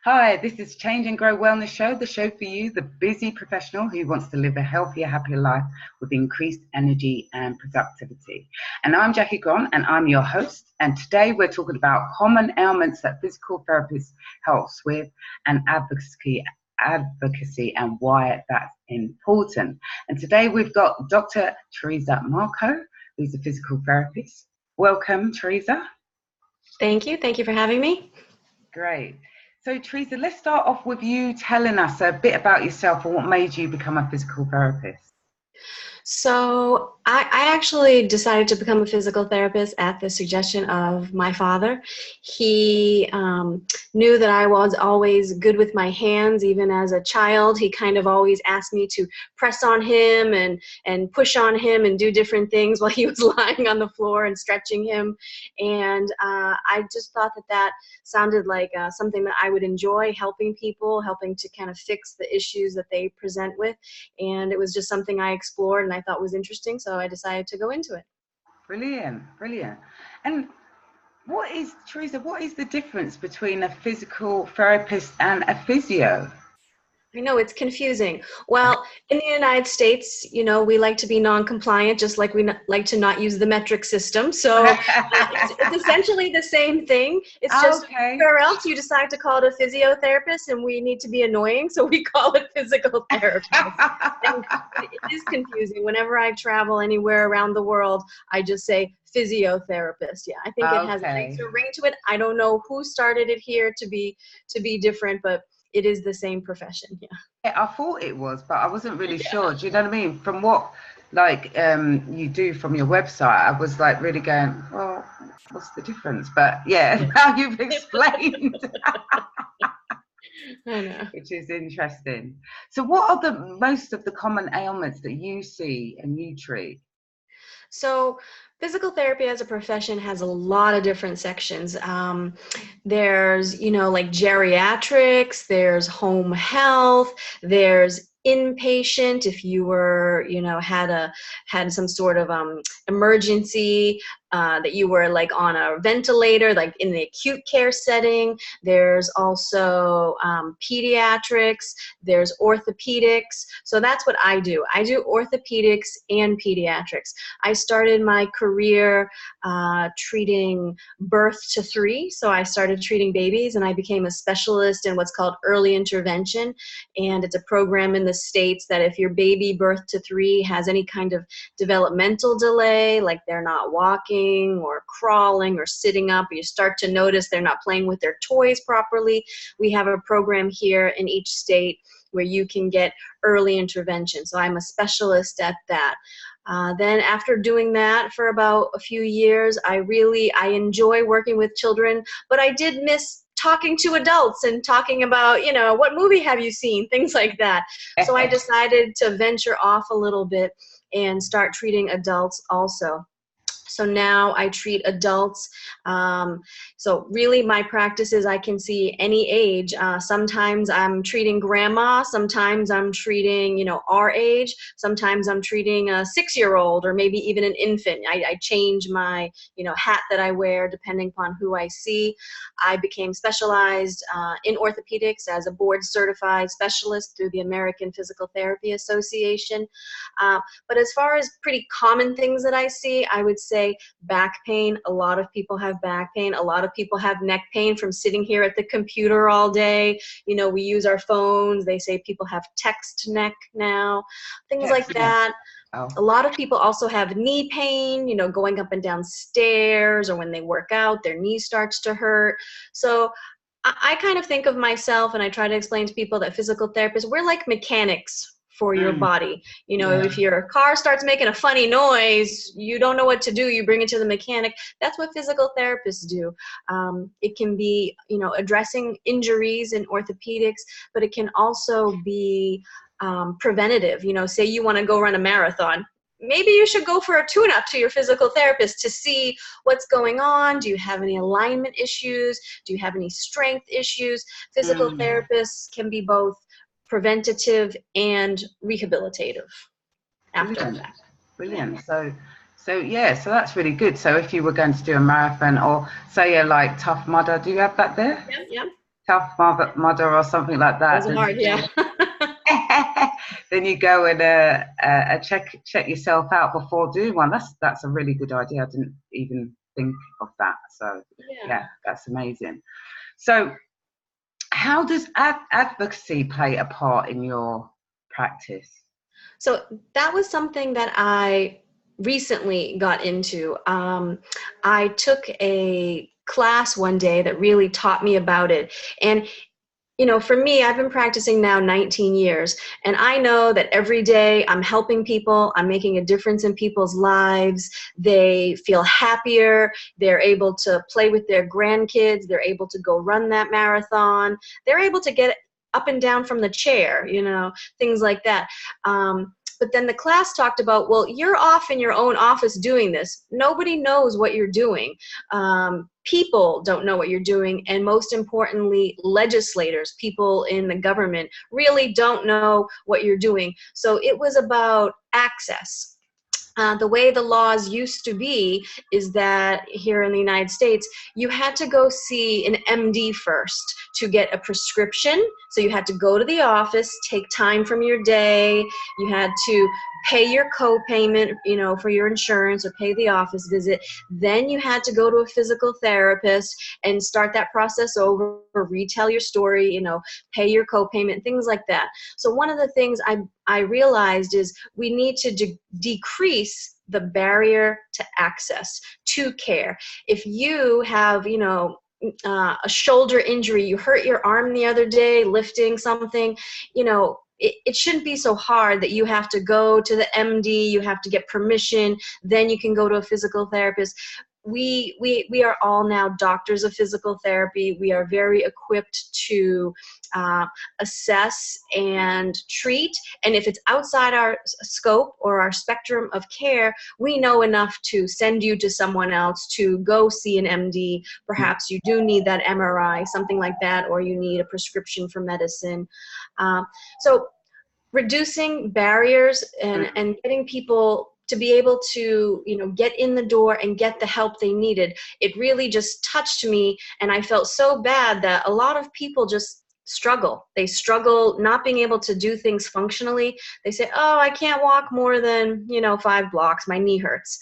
Hi, this is Change and Grow Wellness Show, the show for you, the busy professional who wants to live a healthier, happier life with increased energy and productivity. And I'm Jackie Grant, and I'm your host. And today we're talking about common ailments that physical therapists helps with and advocacy and why that's important. And today we've got Dr. Theresa Marko, who's a physical therapist. Welcome, Theresa. Thank you. Thank you for having me. Great. So, Theresa, let's start off with you telling us a bit about yourself and what made you become a physical therapist. So I actually decided to become a physical therapist at the suggestion of my father. He knew that I was always good with my hands, even as a child. He kind of always asked me to press on him and push on him and do different things while he was lying on the floor and stretching him. And I just thought that sounded like something that I would enjoy, helping people, helping to kind of fix the issues that they present with. And it was just something I explored and I thought was interesting, so I decided to go into it. Brilliant, brilliant. And Theresa, what is the difference between a physical therapist and a physio? I know it's confusing. Well, in the United States, we like to be non-compliant, just like we like to not use the metric system. So it's essentially the same thing. It's just where else you decide to call it a physiotherapist, and we need to be annoying, so we call it physical therapist. And it is confusing. Whenever I travel anywhere around the world, I just say physiotherapist. Yeah, I think it has a nicer ring to it. I don't know who started it here to be different, but it is the same profession. Yeah, I thought it was, but I wasn't really sure. Do you know what I mean? From what you do from your website, I was like really going, well, what's the difference? But yeah, now you've explained. I know. Which is interesting. So what are most of the common ailments that you see and you treat? So physical therapy as a profession has a lot of different sections. There's, like geriatrics, there's home health, there's inpatient if you were, had some sort of emergency, that you were like on a ventilator, like in the acute care setting. There's also pediatrics, there's orthopedics. So that's what I do. I do orthopedics and pediatrics. I started my career treating birth to 3. So I started treating babies, and I became a specialist in what's called early intervention. And it's a program in the States that if your baby birth to 3 has any kind of developmental delay, like they're not walking or crawling or sitting up, or you start to notice they're not playing with their toys properly, we have a program here in each state where you can get early intervention. So I'm a specialist at that. Then after doing that for about a few years, I enjoy working with children, but I did miss talking to adults and talking about, what movie have you seen, things like that. So I decided to venture off a little bit and start treating adults also. So now I treat adults. So really my practice is I can see any age. Sometimes I'm treating grandma. Sometimes I'm treating, our age. Sometimes I'm treating a 6-year-old or maybe even an infant. I change my, hat that I wear depending upon who I see. I became specialized in orthopedics as a board certified specialist through the American Physical Therapy Association. But as far as pretty common things that I see, I would say back pain. A lot of people have back pain. A lot of people have neck pain from sitting here at the computer all day. We use our phones. They say people have text neck now, things like that. Oh. A lot of people also have knee pain, going up and down stairs, or when they work out, their knee starts to hurt. So I kind of think of myself, and I try to explain to people that physical therapists, we're like mechanics for your body. If your car starts making a funny noise, you don't know what to do, you bring it to the mechanic. That's what physical therapists do. It can be, addressing injuries in orthopedics, but it can also be preventative. Say you want to go run a marathon. Maybe you should go for a tune-up to your physical therapist to see what's going on. Do you have any alignment issues? Do you have any strength issues? Physical therapists can be both preventative and rehabilitative after that. Brilliant. So that's really good. So if you were going to do a marathon, or say like Tough Mudder, do you have that there? Yeah. tough mother or something like that, Those are hard, yeah. then you go and check yourself out before doing one. That's a really good idea. I didn't even think of that. So yeah, that's amazing. So how does advocacy play a part in your practice? So that was something that I recently got into. I took a class one day that really taught me about it. And you know, for me, I've been practicing now 19 years, and I know that every day I'm helping people, I'm making a difference in people's lives. They feel happier, they're able to play with their grandkids, they're able to go run that marathon, they're able to get up and down from the chair, you know, things like that. But then the class talked about, well, you're off in your own office doing this. Nobody knows what you're doing. People don't know what you're doing, and most importantly, legislators, people in the government, really don't know what you're doing. So it was about access. The way the laws used to be is that here in the United States, you had to go see an MD first to get a prescription. So you had to go to the office, take time from your day. You had to pay your co-payment, you know, for your insurance, or pay the office visit. Then you had to go to a physical therapist and start that process over, retell your story, you know, pay your co-payment, things like that. So one of the things I realized is we need to decrease the barrier to access to care. If you have, you know, a shoulder injury, you hurt your arm the other day lifting something, you know, it shouldn't be so hard that you have to go to the MD, you have to get permission, then you can go to a physical therapist. We are all now doctors of physical therapy. We are very equipped to assess and treat. And if it's outside our scope or our spectrum of care, we know enough to send you to someone else to go see an MD. Perhaps you do need that MRI, something like that, or you need a prescription for medicine. So reducing barriers and getting people to be able to, you know, get in the door and get the help they needed. It really just touched me, and I felt so bad that a lot of people just struggle. They struggle not being able to do things functionally. They say, oh, I can't walk more than, you know, 5 blocks. My knee hurts.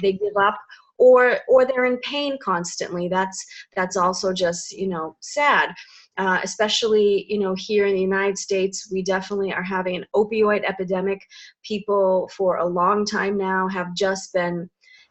They give up, or they're in pain constantly. That's also just, you know, sad. Especially, you know, here in the United States, we definitely are having an opioid epidemic. People for a long time now have just been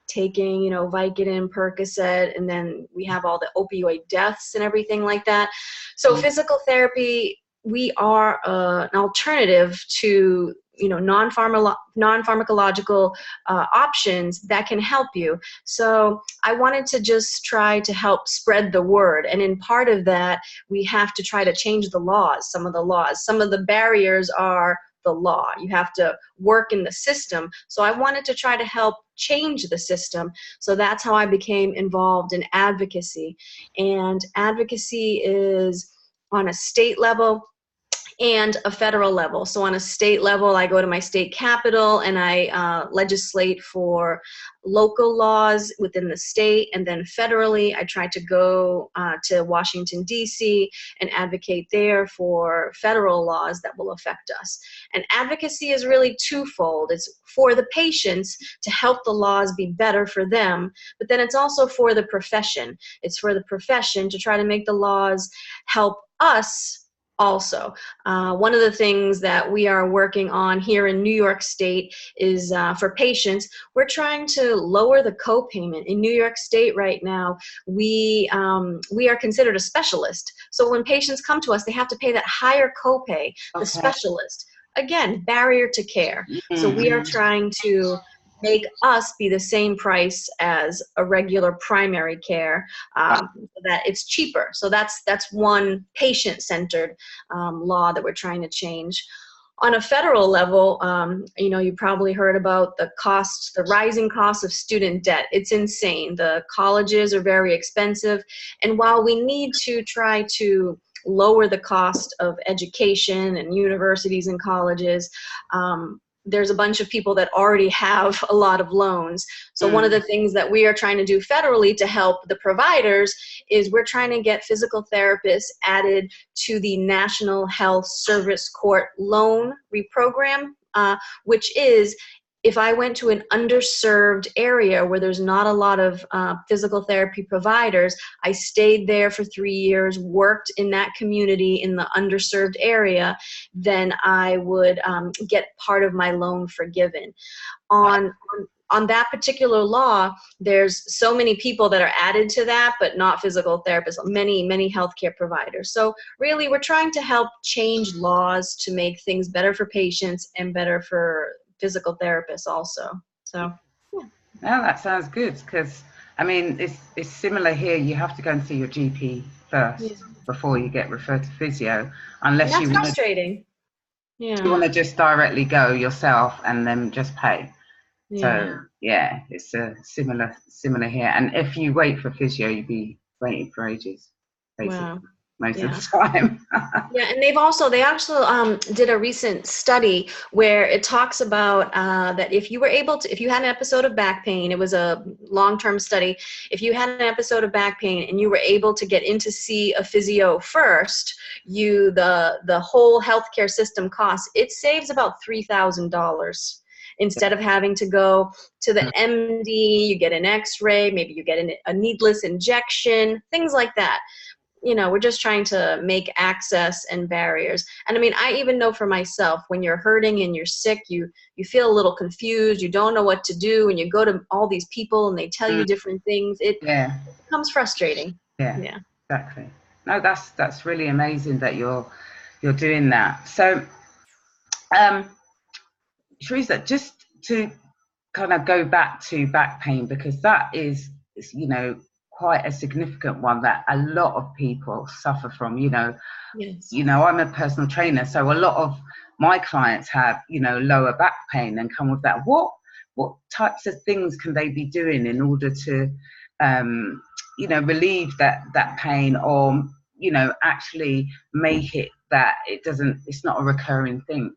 taking, you know, Vicodin, Percocet, and then we have all the opioid deaths and everything like that. So physical therapy, we are an alternative to, you know, non-pharmacological options that can help you. So I wanted to just try to help spread the word. And in part of that, we have to try to change the laws, some of the laws. Some of the barriers are the law. You have to work in the system. So I wanted to try to help change the system. So that's how I became involved in advocacy. And advocacy is on a state level and a federal level. So on a state level, I go to my state capital and I legislate for local laws within the state, and then federally, I try to go to Washington, D.C. and advocate there for federal laws that will affect us. And advocacy is really twofold. It's for the patients to help the laws be better for them, but then it's also for the profession. It's for the profession to try to make the laws help us also. One of the things that we are working on here in New York State is for patients, we're trying to lower the co-payment. In New York State right now, we are considered a specialist. So when patients come to us, they have to pay that higher co-pay, the specialist. Again, barrier to care. So we are trying to make us be the same price as a regular primary care, so that it's cheaper. So that's one patient-centered law that we're trying to change. On a federal level, you know, you probably heard about the rising cost of student debt. It's insane. The colleges are very expensive, and while we need to try to lower the cost of education and universities and colleges, there's a bunch of people that already have a lot of loans. So one of the things that we are trying to do federally to help the providers is we're trying to get physical therapists added to the National Health Service Court loan reprogram, which is, if I went to an underserved area where there's not a lot of physical therapy providers, I stayed there for 3 years, worked in that community in the underserved area, then I would get part of my loan forgiven. On that particular law, there's so many people that are added to that, but not physical therapists, many healthcare providers. So really, we're trying to help change laws to make things better for patients and better for physical therapists also. So, yeah. No, that sounds good, because I mean, it's similar here. You have to go and see your GP first before you get referred to physio, unless and that's frustrating. You want to just directly go yourself and then just pay. Yeah. So yeah, it's similar here. And if you wait for physio, you'd be waiting for ages, basically, most of the time. Yeah, and they also did a recent study where it talks about that if you had an episode of back pain, it was a long-term study. If you had an episode of back pain and you were able to get in to see a physio first, the whole healthcare system costs, it saves about $3,000. Instead of having to go to the MD, you get an X-ray, maybe you get a needless injection, things like that. You know, we're just trying to make access and barriers. And I mean, I even know for myself, when you're hurting and you're sick, you feel a little confused, you don't know what to do, and you go to all these people and they tell you different things. It becomes frustrating. Yeah, exactly. No, that's really amazing that you're doing that. So, Theresa, just to kind of go back to back pain, because that is, you know, quite a significant one that a lot of people suffer from. You know, I'm a personal trainer, so a lot of my clients have, you know, lower back pain and come with that. What types of things can they be doing in order to, you know, relieve that pain, or, you know, actually make it that it's not a recurring thing?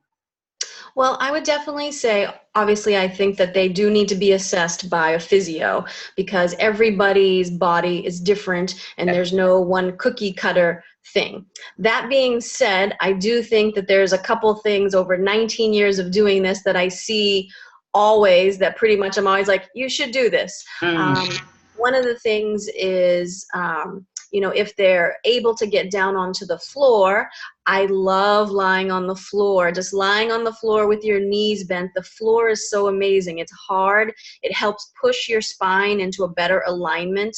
Well, I would definitely say, obviously, I think that they do need to be assessed by a physio, because everybody's body is different and there's no one cookie cutter thing. That being said, I do think that there's a couple things over 19 years of doing this that I see always, that pretty much I'm always like, you should do this. One of the things is, you know, if they're able to get down onto the floor, I love lying on the floor, just lying on the floor with your knees bent. The floor is so amazing. It's hard. It helps push your spine into a better alignment.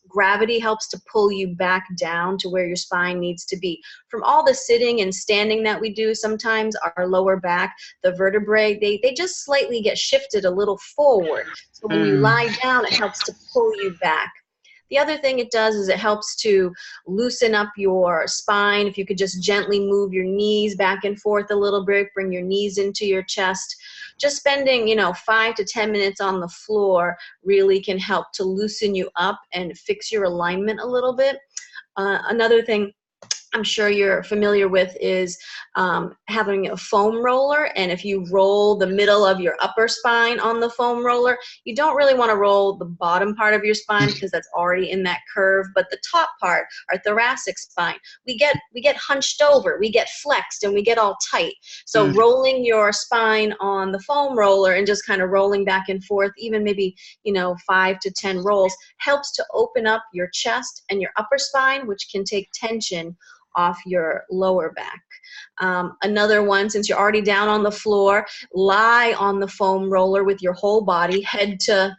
Gravity helps to pull you back down to where your spine needs to be. From all the sitting and standing that we do, sometimes our lower back, the vertebrae, they just slightly get shifted a little forward. So when you lie down, it helps to pull you back. The other thing it does is it helps to loosen up your spine. If you could just gently move your knees back and forth a little bit, bring your knees into your chest. Just spending, you know, 5 to 10 minutes on the floor really can help to loosen you up and fix your alignment a little bit. Another thing I'm sure you're familiar with is having a foam roller. And if you roll the middle of your upper spine on the foam roller, you don't really want to roll the bottom part of your spine because that's already in that curve. But the top part, our thoracic spine, we get hunched over, we get flexed, and we get all tight. So rolling your spine on the foam roller and just kind of rolling back and forth, even maybe, you know, 5 to 10 rolls, helps to open up your chest and your upper spine, which can take tension off your lower back. Another one, since you're already down on the floor, lie on the foam roller with your whole body, head to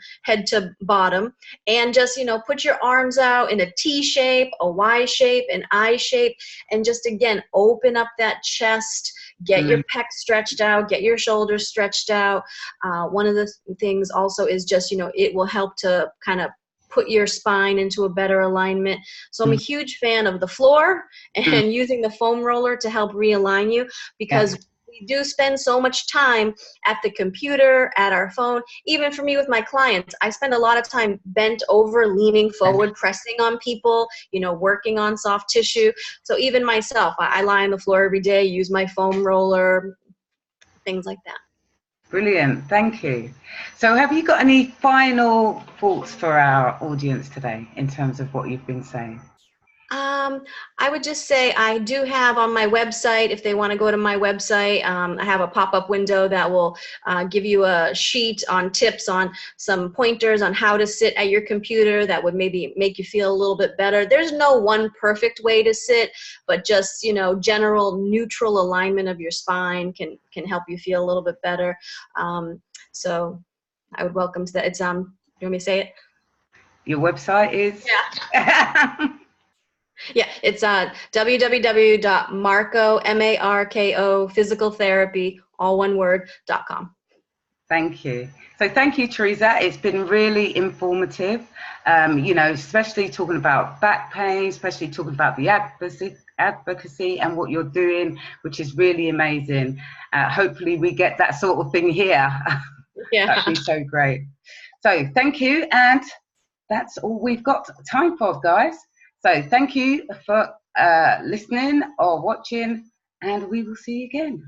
bottom, and just, you know, put your arms out in a T shape, a Y shape, an I shape, and just, again, open up that chest, get your pecs stretched out, get your shoulders stretched out. One of the things also is just, you know, it will help to kind of put your spine into a better alignment. So I'm a huge fan of the floor and using the foam roller to help realign you, because we do spend so much time at the computer, at our phone. Even for me with my clients, I spend a lot of time bent over, leaning forward, pressing on people, you know, working on soft tissue. So even myself, I lie on the floor every day, use my foam roller, things like that. Brilliant, thank you. So have you got any final thoughts for our audience today in terms of what you've been saying? I would just say I do have on my website, if they want to go to my website, I have a pop-up window that will give you a sheet on tips on some pointers on how to sit at your computer that would maybe make you feel a little bit better. There's no one perfect way to sit, but just, general neutral alignment of your spine can help you feel a little bit better. So I would welcome that. It's, you want me to say it? Your website is? Yeah. Yeah, it's www.marko, M-A-R-K-O, physicaltherapy, all one word, .com. Thank you. So thank you, Theresa. It's been really informative, especially talking about back pain, especially talking about the advocacy and what you're doing, which is really amazing. Hopefully we get that sort of thing here. Yeah. That'd be so great. So thank you. And that's all we've got time for, guys. So thank you for listening or watching, and we will see you again.